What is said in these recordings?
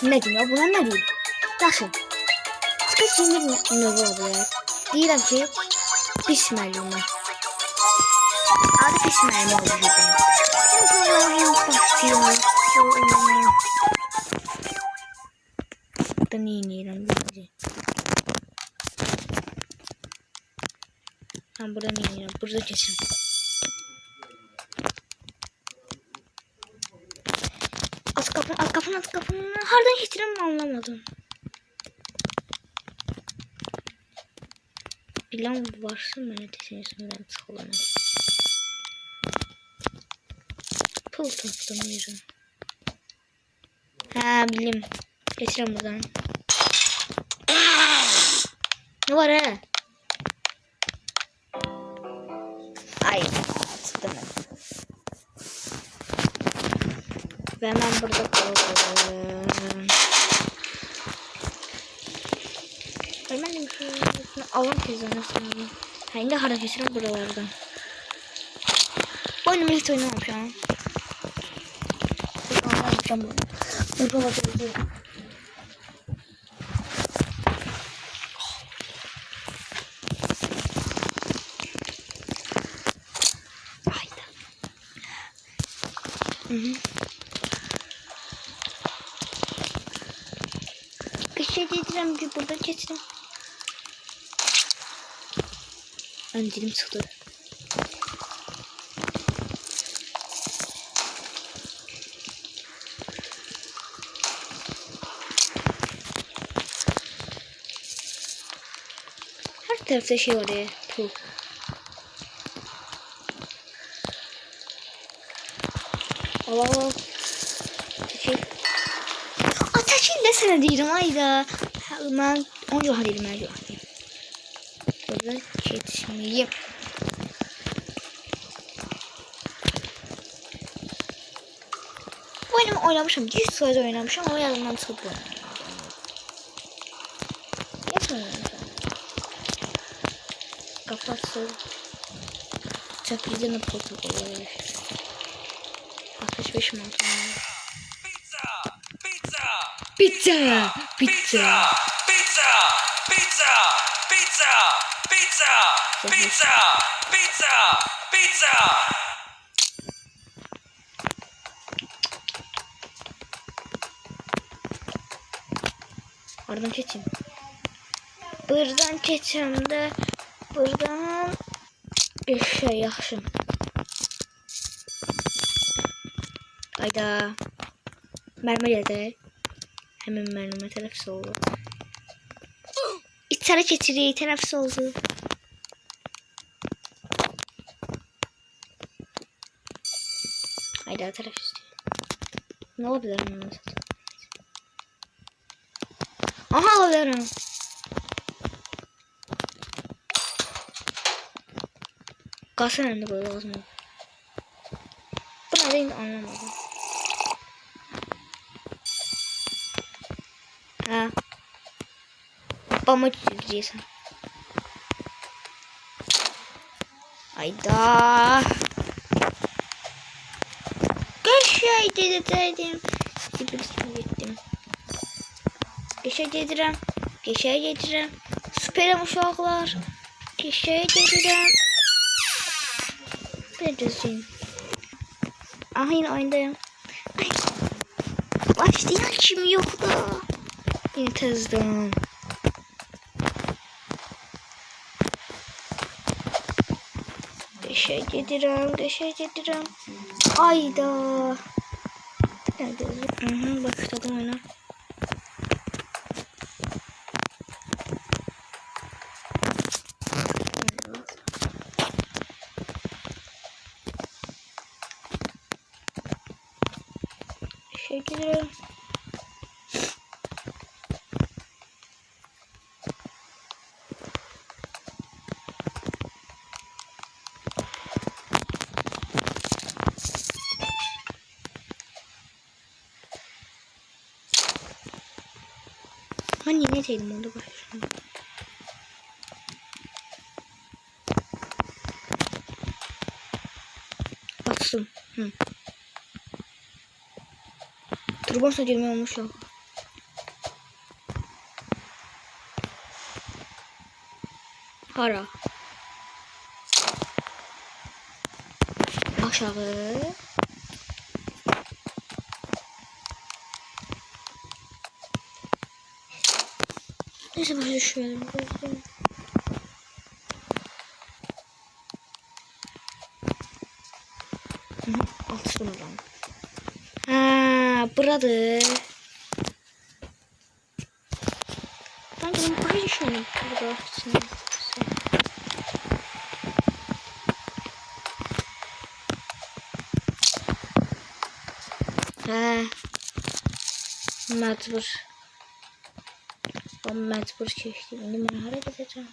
Ne diyeyim ya? Buna ne diyeyim? Yaxşı. Çıxış yeni növü olar. Deyirəm ki, pis müəllimə. Adı pis müəllimə olacaq. Da ne yiyeceğim birazcık. Ben burada ne yiyeceğim? Burada kesin. Az kapını. Hardan getirem anlamadım. Bilen varsa münetesin üstünden sıkılanır. Pul taktım yürü. Ha bilim. Getirem buradan. Ne var ha? Ay sıktım. Ve hemen burada kalalım. Ölmedim ki. Alan tezahürü sanırım. Hangi hareketler buralardan. Bu oyunu hiç oynamam şu an. Yapacağım bunu. Burada olabilir. Hayda. Kışa dedirəm ki burada keçdim. Ben dilim sıktı. Her tarafta şey var ya. Pul. Allah. Ateşin de sana deyirəm ayda. Ben onca halıyım her gün. Burada geçmeyeyim. Bu oyunu oynamışım. 100 sayıda oynamışım ama yanından çıkıp oynamışım. Geç oynamışım. Kapatsın. Çaklıcının potu oluyor. 65 mantığı. Pizza! Pizza! Pizza! Pizza! Pizza! Pizza! Pizza! Pizza! Pizza! Oradan geçeyim. Buradan geçeceğim de buradan şey yaxşım. Ayda mermer yedi. Hemen mermer teneffüs oldu. İçeri geçiriyor teneffüs oldu. Ayda teneffüs diyor. Ne olabilir onu? Aha alabilirim. Kalsın önünde böyle lazım. Bu nerede anlamadım. Ha. Bama çizeceksin. Ayda. Geçey dedim. Sibirisine gittim. Geçey dedirəm. Geçey dedirəm. Süperim uşaqlar. Geçey dedirəm. Ben düzgün. Aha yine oyundayım. Ay. Başlayan kim yok da. Yine tezden. Geçey dedirəm. Ayda. Nerede? Başladım oyuna. Teşekkür. Hani ne dedim orada başlayalım. Bastım. Turbosuna girme olmuş yok. Hara? Aşağı. Neyse başa düşmeyelim. Altı buradan. Ha, burada. Ben de buraya düşmeyelim. Burada. Ha. Mecbur. Ben mecbur çektim. Şimdi ben hareket edeceğim.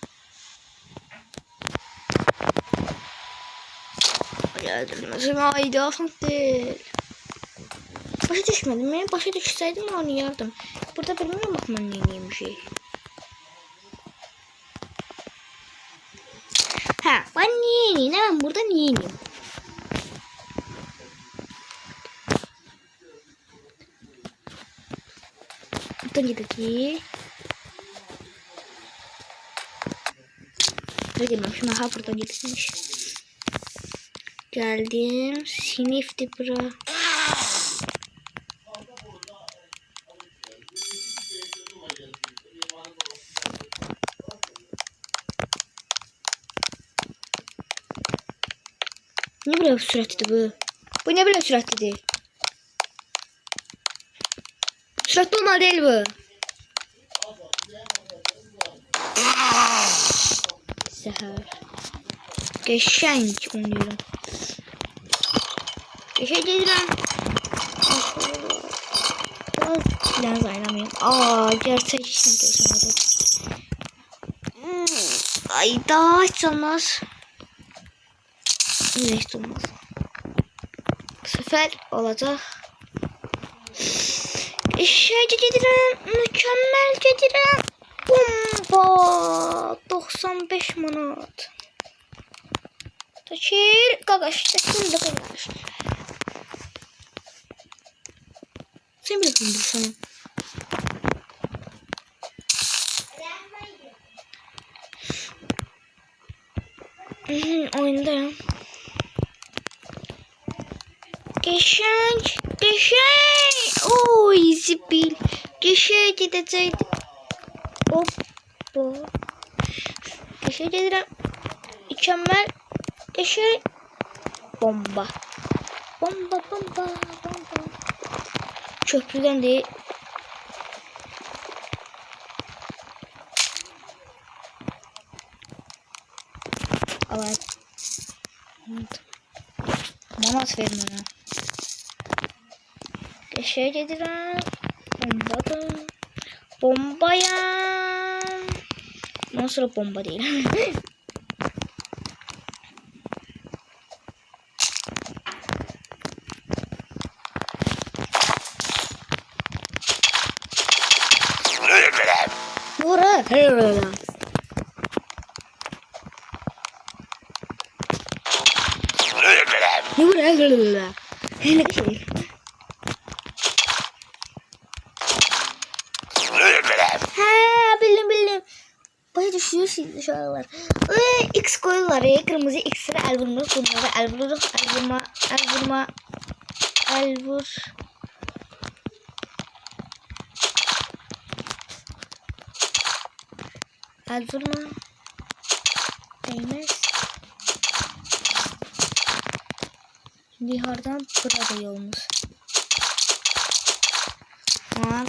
Öldürmezim. Haydi aslında değil. Başa düşmedim ya. Başa düşseydim onu yardım. Burada bilmiyorum bak ben neyim bir şey. Ha ben neyim? Ben burada neyim? Buradan gidelim. Buraya gelmemişim. Aha buradan gitmiş. Geldim. Sinifti bura. Ne böyle süratli bu? Bu ne böyle süratli? Süratli olmalı değil bu. Seher. Geçenk oynuyorum. Geçeceğim. Biraz ayrılamıyorum. Gerçek işini göstermedim. Ay daha hiç olmaz. Hiç olmaz. Bu sefer olacak. Geçeceğim. Mükemmel geçeceğim. Bomba. 95 manat. Taşır. Gagaş. Taşır da gagaş. Sen biliyorsun bu sana. Oyunda. Geçenk. Oy zibil. Geçenk gidecekti. Hoppa. Geçenk dedim. Mükemmel. Geçenk. Bomba. Bomba. Köprüden değil. Evet. Manat verin ona. Geçe dediler. Bombadan. Bombaya. Ondan sonra bomba değil. Bora. Ne buraya? Ne şey? Ha bildim. Baya düşüyor şimdi şu aralar. X koyuyorlar ya. Kırmızı X'lere el vurmuş. Bunlara el vurur. El vur. El vurma. Değmez. Bihar'dan burada yolumuz.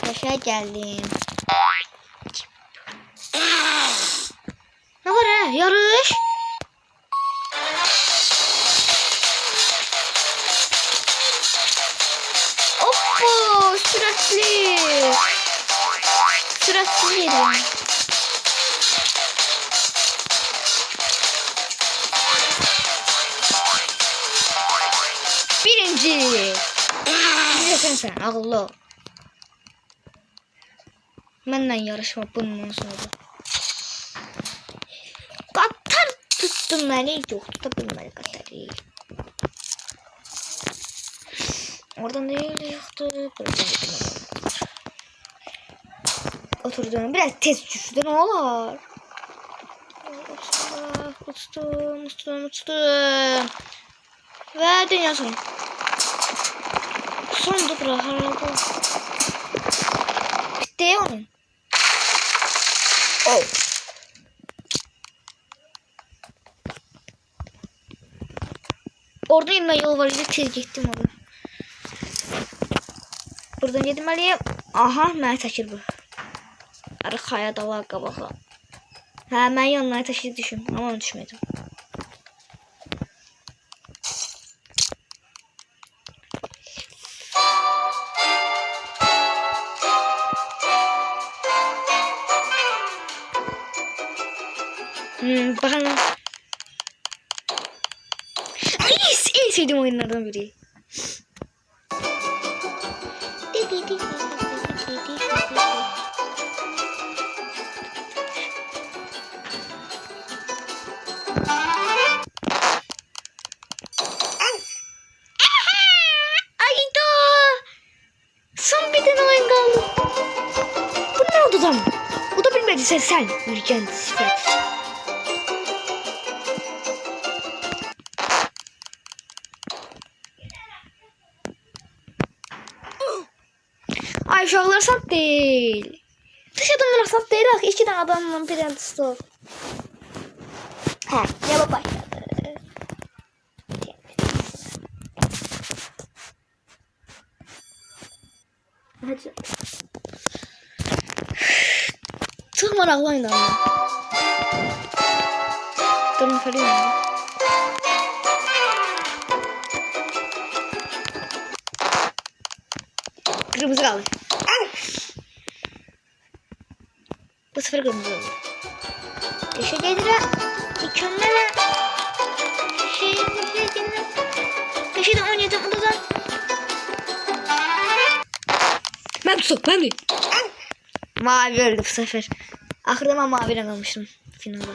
Paşa geldim. Ne var ha? Yarış. Hoppa süratli. Süratli yedim. Birinci. Sen akıllı. Benden yarışma bundan sonra. Katar tuttum beni. Yok tutabilmeli Katar'ı. Oradan değil yoktu. Oturduğum biraz tez düştü ne olur. Uçtum. Ve dünya sonu. Sondu bura herhalde. Bitti ya onun. Oh. Orada inme yol var. Tez gittim orada. Buradan gitmeliyim. Aha, mənə çəkir bu. Arxaya da var qabağa. Hə, mən yanına taşıyıb düşüm. Ama onu düşmədim. Bakın. En sevdiğim oyunlardan biri. Son bir tane oyun kaldı. Bu ne oldu tam? Bu da bilmedi sen. Ürgen sifat. Ay uşaqlar sat değil. Dış adamlar sat değil. İki tane adamla bir stop. Hə, yola başladı. Hadi. Çok maraqlı oyundu ama. Durun falan. Kırmızı kaldı. Bu sefer kırmızı oldu. Yaşa geldiler. Mükemmel. Yaşadan 17 odadan. Ben de. Mavi öldü bu sefer. Ahırda ben maviyle kalmıştım. Finalde.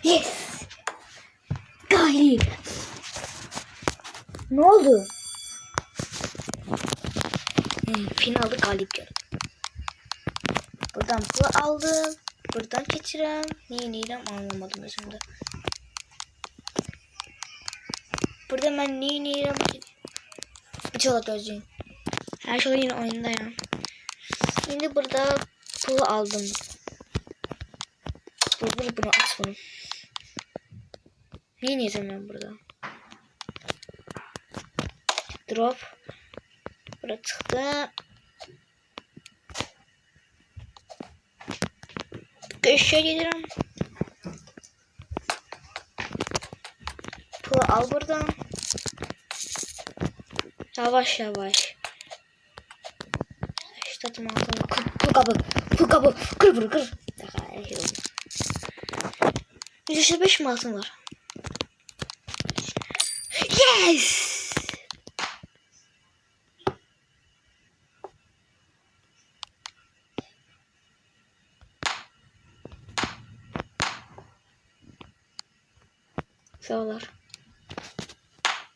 Yes. Galip. Ne oldu? Finalde galip geldi. Buradan pul aldım. Buradan geçirem. Neyle anlamadım özümde. Burada ben neyle bir çoğla gözlüğüm. Her şey yine oyunda ya. Şimdi burada pul aldım. Bunu aç bunu. Neyi yiyeceğim ben burada? Drop. Burada çıktı. Köşeye gelirim. Pulu al buradan. Yavaş. İşte altına pul kabı. Kır. 105 mi altın var? Yes! Sağ olar.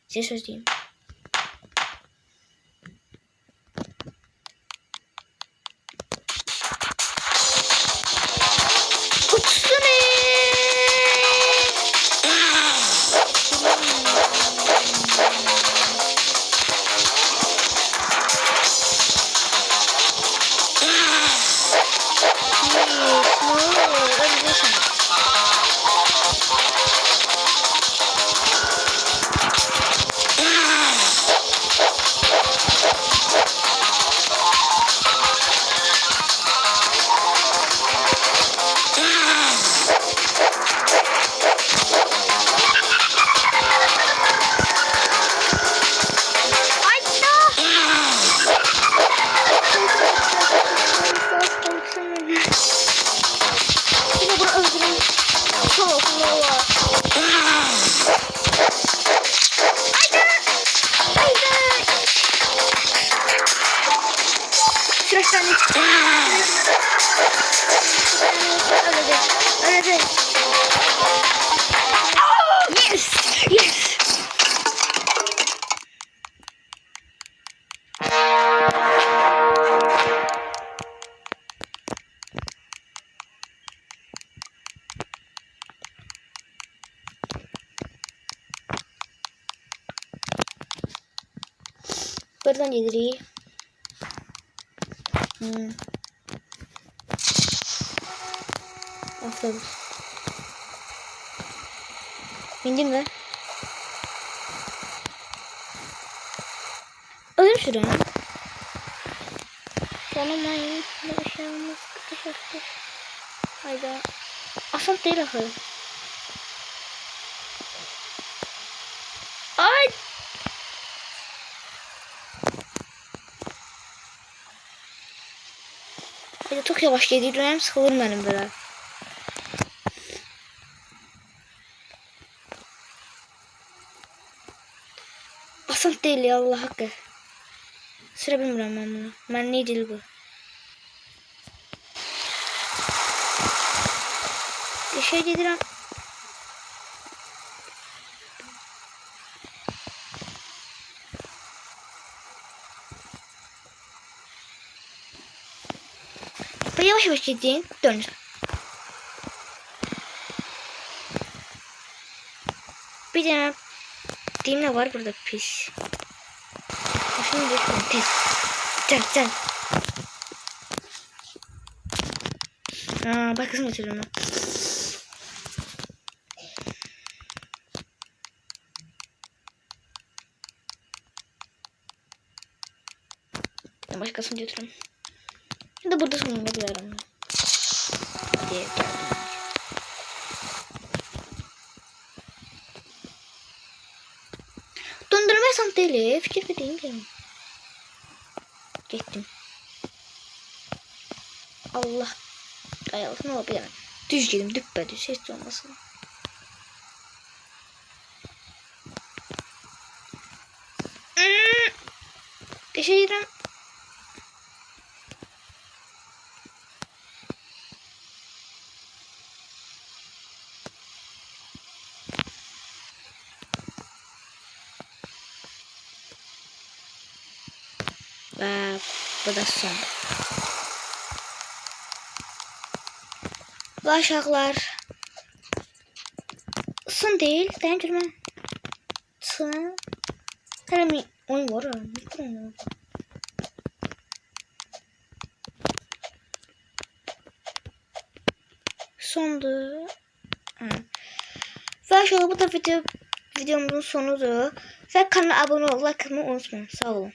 Size söz diyeyim. Buradan gelirik. Atladım. Bindim mi? Ölüm şuradan. Tanımayın. Ne şey olmaz. Kıtış. Hayda. Asant değil akıllı. Ay. Hayda çok yavaş geliyorum. Sıkılırım benim böyle. Asant değil ya Allah hakkı. Sıra bilmiyorum ben bunu. Ben ne değil bu. Bir şey dedim. Yavaş yavaş gideyim. Döneceğim. Bir tane düğme var burada pis. Şunu düşün. Tez. Can. Bakısını götürüyorum ben. Ben başkasını götürüyorum. Ya da burada sonunda bir aramda. Diye geldim. Dondurma yasam değil. Fikir vereyim canım. Gittim. Allah. Ayağım ne olabilir? Düz gidim. Düppedüz. Hiç olmasın. Geçelim. Ve bu da son. Bu aşağılar son değil. Dendirme. Son. Hele mi oyun var ha. Mikro. Sondu. Ve aşağıda bu da videomuzun sonudur. Ve kanala abone olmayı unutmayın. Sağ olun.